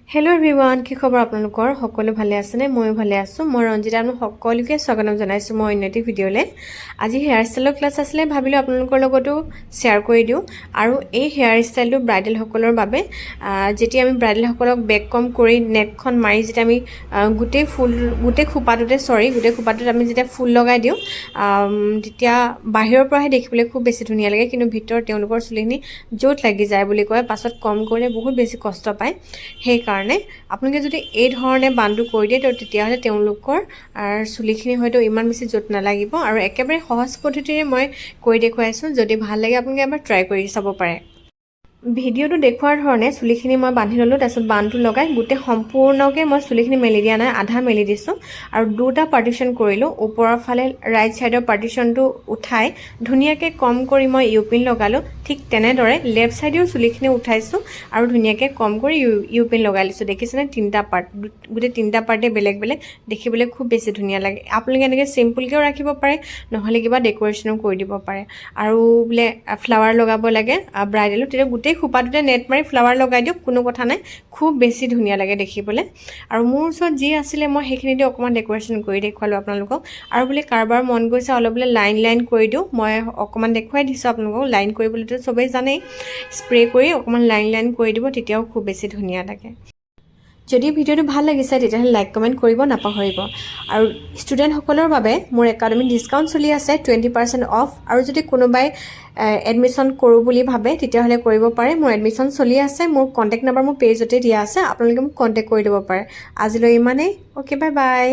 Hello' everyone, কি খবৰ আপোনালোকৰ? সকলো ভালে আছেনে? ময়ো ভালে আছোঁ। মই ৰঞ্জিতা, সকলোকে স্বাগতম জনাইছোঁ মই অন্য এটি ভিডিঅ'লৈ। আজি হেয়াৰ ষ্টাইলৰ ক্লাছ আছিলে, ভাবিলোঁ আপোনালোকৰ লগতো শ্বেয়াৰ কৰি দিওঁ। আৰু এই হেয়াৰ ষ্টাইলটো ব্ৰাইডেলসকলৰ বাবে, যেতিয়া আমি ব্ৰাইডেলসকলক বেক কম কৰি নেটখন মাৰি যেতিয়া আমি গোটেই খোপাটোত আমি যেতিয়া ফুল লগাই দিওঁ, তেতিয়া বাহিৰৰ পৰাহে দেখিবলৈ খুব বেছি ধুনীয়া লাগে, কিন্তু ভিতৰত তেওঁলোকৰ চুলিখিনি য'ত লাগি যায় বুলি কয়, পাছত কম কৰিলে বহুত বেছি কষ্ট পায়। সেইকাৰণে আপোনালোকে যদি এই ধৰণে বানটো কৰি দিয়ে তেতিয়াহ'লে তেওঁলোকৰ চুলিখিনি হয়তো ইমান বেছি য'ত নালাগিব। আৰু একেবাৰে সহজ পদ্ধতিৰে মই কৰি দেখুৱাইছোঁ। যদি ভাল লাগে আপোনালোকে এবাৰ ট্ৰাই কৰি চাব পাৰে। ভিডিঅ'টো দেখুৱাৰ ধৰণে চুলিখিনি মই বান্ধি ল'লোঁ, তাৰপিছত বানটো লগাই গোটেই সম্পূৰ্ণকৈ মই চুলিখিনি মেলি দিয়া নাই, আধা মেলি দিছোঁ। আৰু দুটা পাৰ্টিশ্যন কৰিলোঁ। ওপৰৰ ফালে ৰাইট ছাইডৰ পাৰ্টিশ্যনটো উঠাই ধুনীয়াকৈ কম কৰি মই ইউপিন লগালোঁ। ঠিক তেনেদৰে লেফ্ট ছাইডেও চুলিখিনি উঠাইছোঁ আৰু ধুনীয়াকৈ কম কৰি ইউপিন লগাই লৈছোঁ। দেখিছেনে? তিনিটা পাৰ্ট, গোটেই তিনিটা পাৰ্টে বেলেগ বেলেগ, দেখিবলৈ খুব বেছি ধুনীয়া লাগে। আপোনালোকে এনেকৈ চিম্পুলকৈও ৰাখিব পাৰে, নহ'লে কিবা ডেক'ৰেশ্যনো কৰি দিব পাৰে। আৰু বোলে ফ্লাৱাৰ লগাব লাগে ব্ৰাইডেলো, তেতিয়া গোটেই খোপাটোতে নেট মাৰি ফ্লাৱাৰ লগাই দিয়ক, কোনো কথা নাই, খুব বেছি ধুনীয়া লাগে দেখিবলৈ। আৰু মোৰ ওচৰত যি আছিলে মই সেইখিনি দি অকণমান ডেক'ৰেশ্যন কৰি দেখুৱালোঁ আপোনালোকক। আৰু বোলে কাৰোবাৰ মন গৈছে অলপ বোলে লাইন কৰি দিওঁ, মই অকণমান দেখুৱাই দিছোঁ আপোনালোকক। লাইন কৰিবলৈতো চবেই জানেই, স্প্ৰে কৰি অকণমান লাইন কৰি দিব, তেতিয়াও খুব বেছি ধুনীয়া লাগে। যদি ভিডিঅ'টো ভাল লাগিছে তেতিয়াহ'লে লাইক কমেণ্ট কৰিব নাপাহৰিব। আৰু ষ্টুডেণ্টসকলৰ বাবে মোৰ একাডেমিক ডিছকাউণ্ট চলি আছে 20% অফ। আৰু যদি কোনোবাই এডমিশ্যন কৰোঁ বুলি ভাবে তেতিয়াহ'লে কৰিব পাৰে। মোৰ এডমিশ্যন চলি আছে। মোৰ কণ্টেক্ট নাম্বাৰ মোৰ পেজতে দিয়া আছে, আপোনালোকে মোক কণ্টেক্ট কৰি দিব পাৰে। আজিলৈ ইমানেই। Okay, bye bye.